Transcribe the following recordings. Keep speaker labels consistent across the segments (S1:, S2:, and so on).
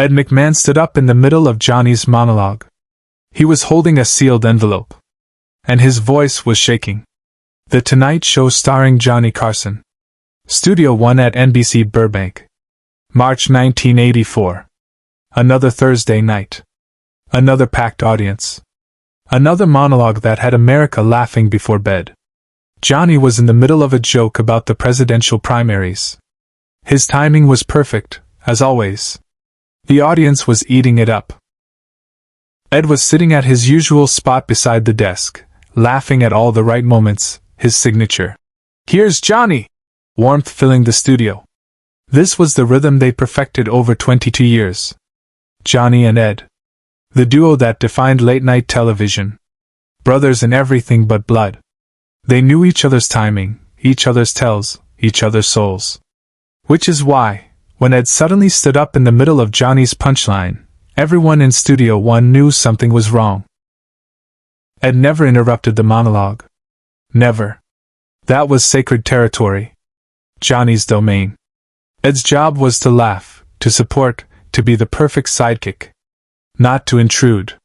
S1: Ed McMahon stood up in the middle of Johnny's monologue. He was holding a sealed envelope. And his voice was shaking. The Tonight Show starring Johnny Carson. Studio One at NBC Burbank. March 1984. Another Thursday night. Another packed audience. Another monologue that had America laughing before bed. Johnny was in the middle of a joke about the presidential primaries. His timing was perfect, as always. The audience was eating it up. Ed was sitting at his usual spot beside the desk, laughing at all the right moments, his signature. "Here's Johnny!" Warmth filling the studio. This was the rhythm they perfected over 22 years. Johnny and Ed. The duo that defined late-night television. Brothers in everything but blood. They knew each other's timing, each other's tells, each other's souls. Which is why, when Ed suddenly stood up in the middle of Johnny's punchline, everyone in Studio One knew something was wrong. Ed never interrupted the monologue. Never. That was sacred territory. Johnny's domain. Ed's job was to laugh, to support, to be the perfect sidekick. Not to intrude.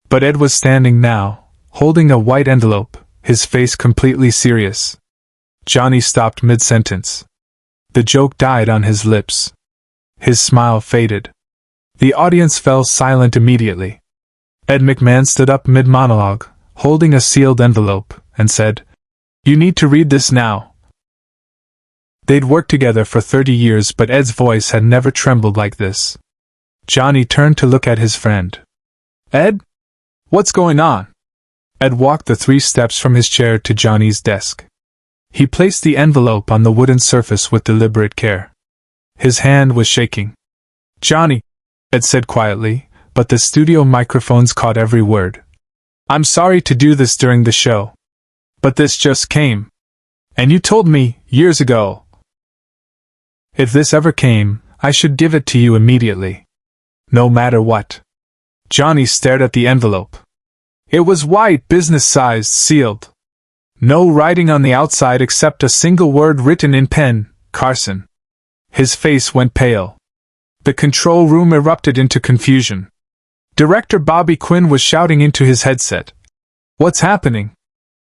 S1: But Ed was standing now, holding a white envelope, his face completely serious. Johnny stopped mid-sentence. The joke died on his lips. His smile faded. The audience fell silent immediately. Ed McMahon stood up mid-monologue, holding a sealed envelope, and said, "You need to read this now." They'd worked together for 30 years, but Ed's voice had never trembled like this. Johnny turned to look at his friend. "Ed? What's going on?" Ed walked the 3 steps from his chair to Johnny's desk. He placed the envelope on the wooden surface with deliberate care. His hand was shaking. "Johnny," Ed said quietly, but the studio microphones caught every word. "I'm sorry to do this during the show. But this just came. And you told me, years ago. If this ever came, I should give it to you immediately. No matter what." Johnny stared at the envelope. It was white, business-sized, sealed. No writing on the outside except a single word written in pen, Carson. His face went pale. The control room erupted into confusion. Director Bobby Quinn was shouting into his headset. "What's happening?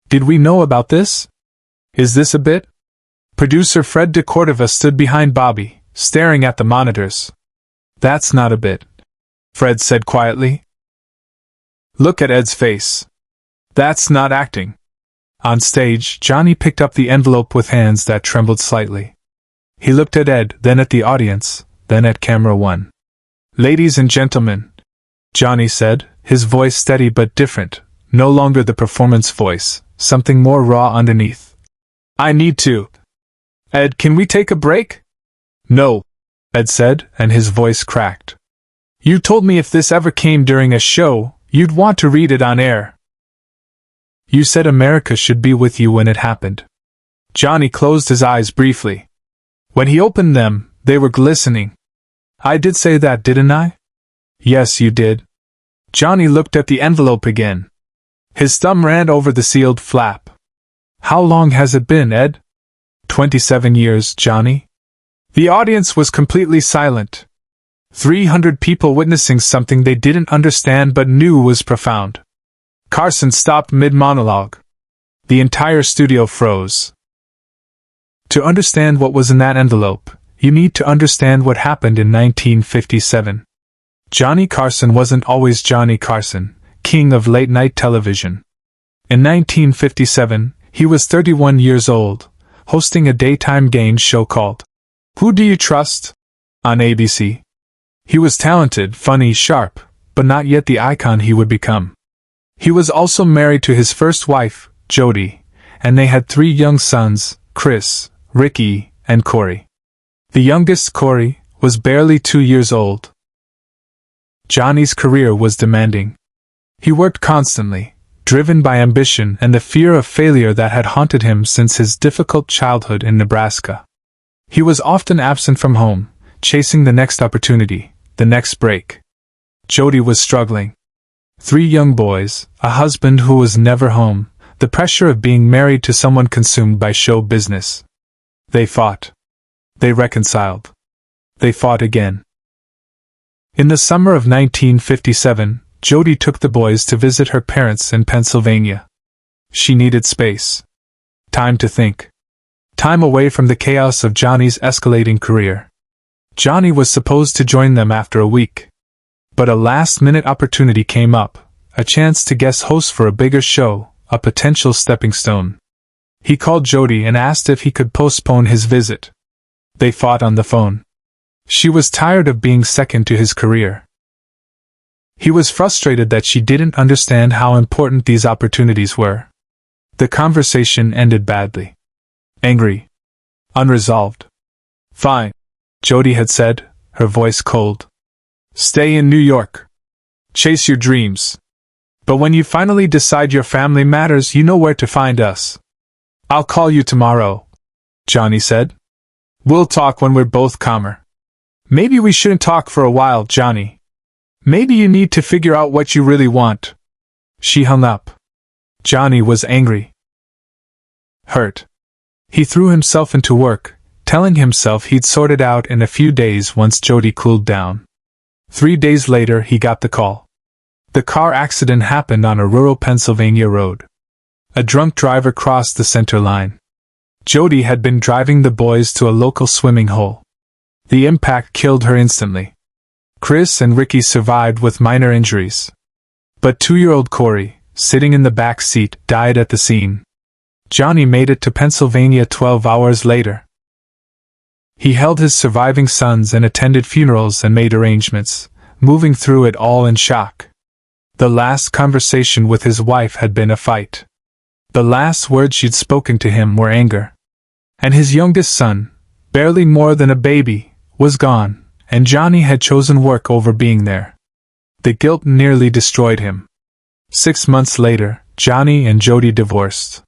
S1: Did we know about this? Is this a bit?" Producer Fred DeCordova stood behind Bobby, staring at the monitors. "That's not a bit," Fred said quietly. "Look at Ed's face. That's not acting." On stage, Johnny picked up the envelope with hands that trembled slightly. He looked at Ed, then at the audience, then at camera one. "Ladies and gentlemen," Johnny said, his voice steady but different, no longer the performance voice, something more raw underneath. "I need to. Ed, can we take a break?" "No," Ed said, and his voice cracked. "You told me if this ever came during a show, you'd want to read it on air. You said America should be with you when it happened." Johnny closed his eyes briefly. When he opened them, they were glistening. "I did say that, didn't I?" "Yes, you did." Johnny looked at the envelope again. His thumb ran over the sealed flap. "How long has it been, Ed?" 27 years, Johnny." The audience was completely silent. 300 people witnessing something they didn't understand but knew was profound. Carson stopped mid-monologue. The entire studio froze. To understand what was in that envelope, you need to understand what happened in 1957. Johnny Carson wasn't always Johnny Carson, king of late-night television. In 1957, he was 31 years old, hosting a daytime game show called Who Do You Trust? On ABC. He was talented, funny, sharp, but not yet the icon he would become. He was also married to his first wife, Jody, and they had 3 young sons, Chris, Ricky, and Corey. The youngest, Corey, was barely 2 years old. Johnny's career was demanding. He worked constantly, driven by ambition and the fear of failure that had haunted him since his difficult childhood in Nebraska. He was often absent from home, chasing the next opportunity, the next break. Jody was struggling. 3 young boys, a husband who was never home, the pressure of being married to someone consumed by show business. They fought. They reconciled. They fought again. In the summer of 1957, Jody took the boys to visit her parents in Pennsylvania. She needed space. Time to think. Time away from the chaos of Johnny's escalating career. Johnny was supposed to join them after a week. But a last-minute opportunity came up, a chance to guest host for a bigger show, a potential stepping stone. He called Jody and asked if he could postpone his visit. They fought on the phone. She was tired of being second to his career. He was frustrated that she didn't understand how important these opportunities were. The conversation ended badly. Angry. Unresolved. Fine, Jody had said, her voice cold. Stay in New York. Chase your dreams. But when you finally decide your family matters, you know where to find us. I'll call you tomorrow, Johnny said. We'll talk when we're both calmer. Maybe we shouldn't talk for a while, Johnny. Maybe you need to figure out what you really want. She hung up. Johnny was angry. Hurt. He threw himself into work, telling himself he'd sort it out in a few days once Jody cooled down. 3 days later he got the call. The car accident happened on a rural Pennsylvania road. A drunk driver crossed the center line. Jody had been driving the boys to a local swimming hole. The impact killed her instantly. Chris and Ricky survived with minor injuries. But 2-year-old Corey, sitting in the back seat, died at the scene. Johnny made it to Pennsylvania 12 hours later. He held his surviving sons and attended funerals and made arrangements, moving through it all in shock. The last conversation with his wife had been a fight. The last words she'd spoken to him were anger. And his youngest son, barely more than a baby, was gone, and Johnny had chosen work over being there. The guilt nearly destroyed him. 6 months later, Johnny and Jody divorced.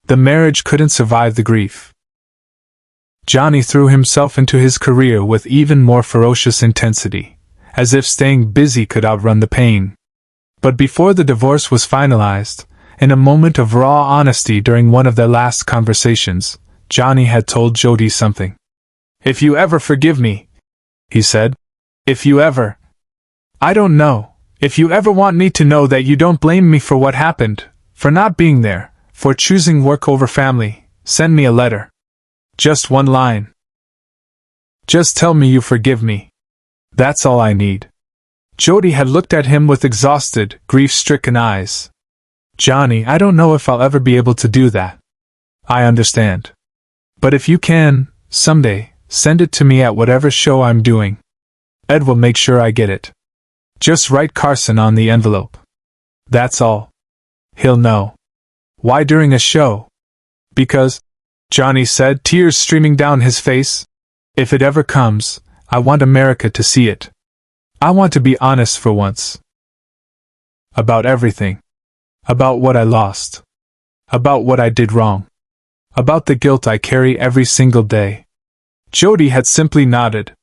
S1: The marriage couldn't survive the grief. Johnny threw himself into his career with even more ferocious intensity, as if staying busy could outrun the pain. But before the divorce was finalized, in a moment of raw honesty during one of their last conversations, Johnny had told Jody something. If you ever forgive me, he said. If you ever. I don't know. If you ever want me to know that you don't blame me for what happened, for not being there, for choosing work over family, send me a letter. Just one line. Just tell me you forgive me. That's all I need. Jody had looked at him with exhausted, grief-stricken eyes. Johnny, I don't know if I'll ever be able to do that. I understand. But if you can, someday, send it to me at whatever show I'm doing. Ed will make sure I get it. Just write Carson on the envelope. That's all. He'll know. Why during a show? Because, Johnny said, tears streaming down his face, if it ever comes, I want America to see it. I want to be honest for once. About everything. About what I lost. About what I did wrong. About the guilt I carry every single day. Jody had simply nodded.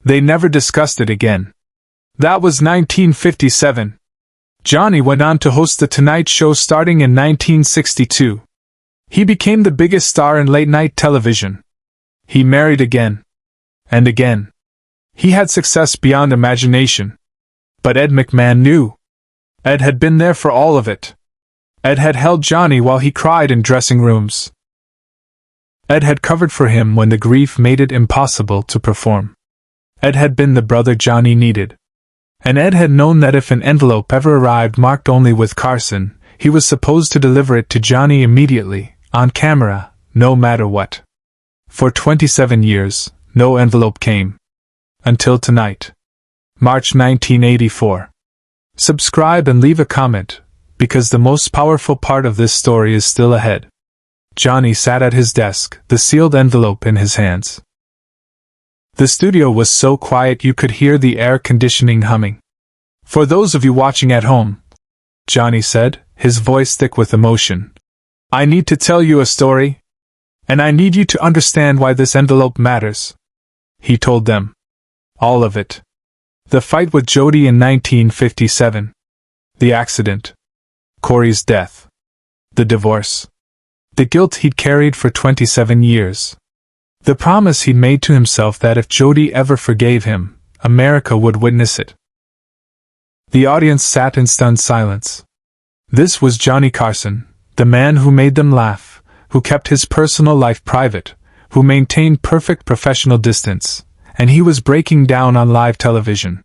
S1: They never discussed it again. That was 1957. Johnny went on to host The Tonight Show starting in 1962. He became the biggest star in late-night television. He married again. And again. He had success beyond imagination. But Ed McMahon knew. Ed had been there for all of it. Ed had held Johnny while he cried in dressing rooms. Ed had covered for him when the grief made it impossible to perform. Ed had been the brother Johnny needed. And Ed had known that if an envelope ever arrived marked only with Carson, he was supposed to deliver it to Johnny immediately, on camera, no matter what. For 27 years, no envelope came. Until tonight. March 1984. Subscribe and leave a comment, because the most powerful part of this story is still ahead. Johnny sat at his desk, the sealed envelope in his hands. The studio was so quiet you could hear the air conditioning humming. For those of you watching at home, Johnny said, his voice thick with emotion, I need to tell you a story. And I need you to understand why this envelope matters. He told them. All of it. The fight with Jody in 1957. The accident. Corey's death. The divorce. The guilt he'd carried for 27 years. The promise he'd made to himself that if Jody ever forgave him, America would witness it. The audience sat in stunned silence. This was Johnny Carson, the man who made them laugh, who kept his personal life private, who maintained perfect professional distance, and he was breaking down on live television.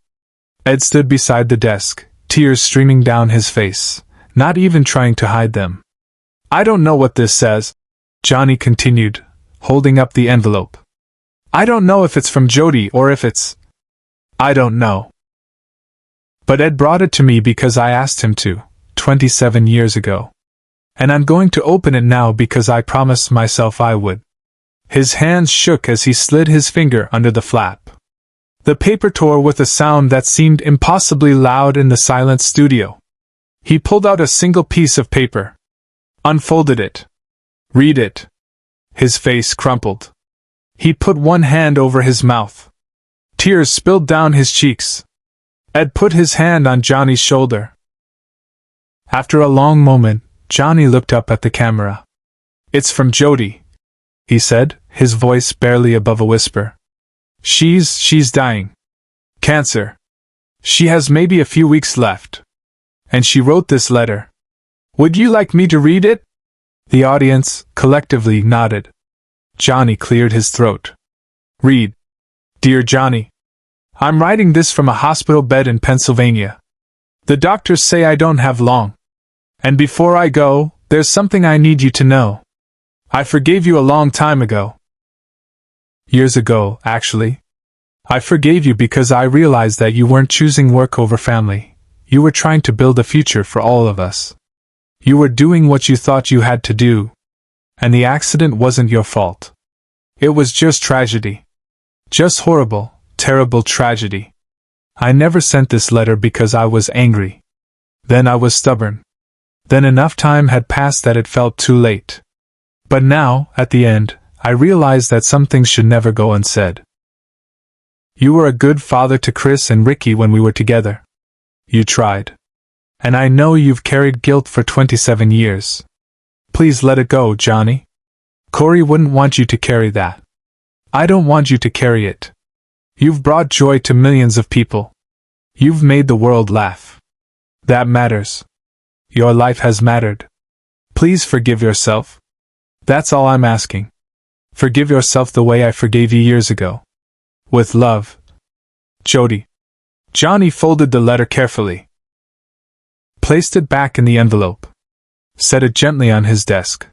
S1: Ed stood beside the desk, tears streaming down his face, not even trying to hide them. "I don't know what this says," Johnny continued, holding up the envelope. "I don't know if it's from Jody or if it's... I don't know. But Ed brought it to me because I asked him to, 27 years ago. And I'm going to open it now because I promised myself I would." His hands shook as he slid his finger under the flap. The paper tore with a sound that seemed impossibly loud in the silent studio. He pulled out a single piece of paper. Unfolded it. "Read it." His face crumpled. He put one hand over his mouth. Tears spilled down his cheeks. Ed put his hand on Johnny's shoulder. After a long moment, Johnny looked up at the camera. "It's from Jody," he said, his voice barely above a whisper. She's dying. Cancer. She has maybe a few weeks left. And she wrote this letter. Would you like me to read it?" The audience, collectively, nodded. Johnny cleared his throat. "Read. Dear Johnny. I'm writing this from a hospital bed in Pennsylvania. The doctors say I don't have long. And before I go, there's something I need you to know. I forgave you a long time ago. Years ago, actually. I forgave you because I realized that you weren't choosing work over family. You were trying to build a future for all of us. You were doing what you thought you had to do. And the accident wasn't your fault. It was just tragedy. Just horrible, terrible tragedy. I never sent this letter because I was angry. Then I was stubborn. Then enough time had passed that it felt too late. But now, at the end, I realized that some things should never go unsaid. You were a good father to Chris and Ricky when we were together. You tried. And I know you've carried guilt for 27 years. Please let it go, Johnny. Corey wouldn't want you to carry that. I don't want you to carry it. You've brought joy to millions of people. You've made the world laugh. That matters. Your life has mattered. Please forgive yourself. That's all I'm asking. Forgive yourself the way I forgave you years ago. With love. Jody. Johnny folded the letter carefully. Placed it back in the envelope. Set it gently on his desk.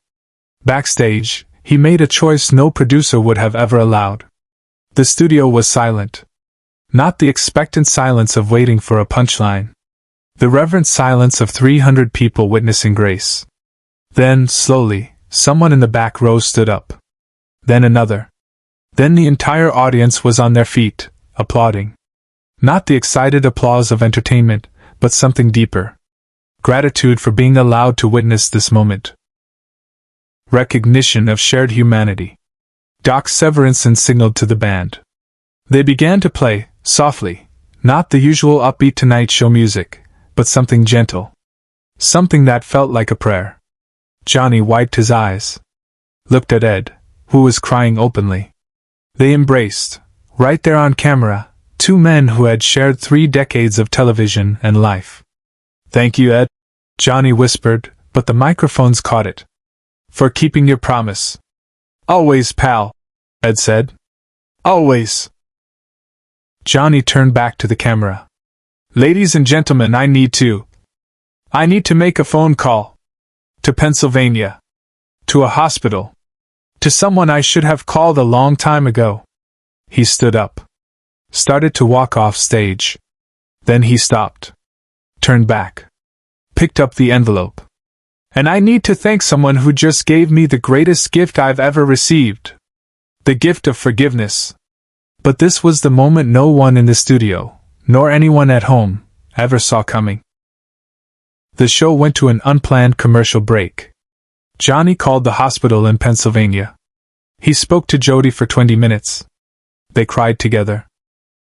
S1: Backstage, he made a choice no producer would have ever allowed. The studio was silent. Not the expectant silence of waiting for a punchline. The reverent silence of 300 people witnessing grace. Then, slowly, someone in the back row stood up. Then another. Then the entire audience was on their feet, applauding. Not the excited applause of entertainment, but something deeper. Gratitude for being allowed to witness this moment. Recognition of shared humanity. Doc Severinsen signaled to the band. They began to play, softly, not the usual upbeat Tonight Show music, but something gentle. Something that felt like a prayer. Johnny wiped his eyes. Looked at Ed, who was crying openly. They embraced, right there on camera, two men who had shared 3 decades of television and life. Thank you, Ed, Johnny whispered, but the microphones caught it. For keeping your promise. Always, pal, Ed said. Always. Johnny turned back to the camera. Ladies and gentlemen, I need to make a phone call. To Pennsylvania. To a hospital. To someone I should have called a long time ago. He stood up. Started to walk off stage. Then he stopped. Turned back. Picked up the envelope. And I need to thank someone who just gave me the greatest gift I've ever received. The gift of forgiveness. But this was the moment no one in the studio, nor anyone at home, ever saw coming. The show went to an unplanned commercial break. Johnny called the hospital in Pennsylvania. He spoke to Jody for 20 minutes. They cried together.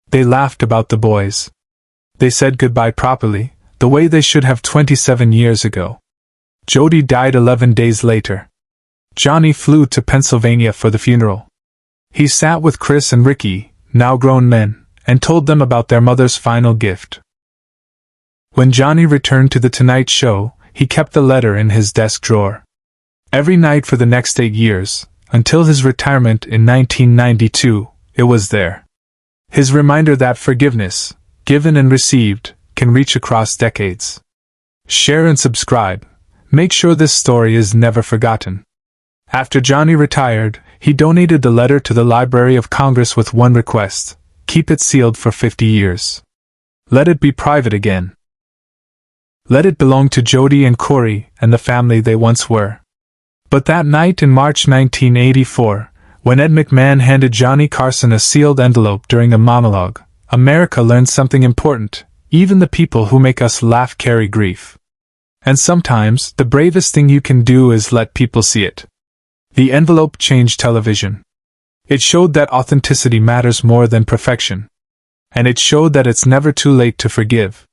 S1: They laughed about the boys. They said goodbye properly, the way they should have 27 years ago. Jody died 11 days later. Johnny flew to Pennsylvania for the funeral. He sat with Chris and Ricky, now grown men, and told them about their mother's final gift. When Johnny returned to The Tonight Show, he kept the letter in his desk drawer. Every night for the next 8 years, until his retirement in 1992, it was there. His reminder that forgiveness, given and received, can reach across decades. Share and subscribe. Make sure this story is never forgotten. After Johnny retired, he donated the letter to the Library of Congress with one request: keep it sealed for 50 years. Let it be private again. Let it belong to Jody and Corey and the family they once were. But that night in March 1984, when Ed McMahon handed Johnny Carson a sealed envelope during a monologue, America learned something important: even the people who make us laugh carry grief. And sometimes, the bravest thing you can do is let people see it. The envelope changed television. It showed that authenticity matters more than perfection. And it showed that it's never too late to forgive.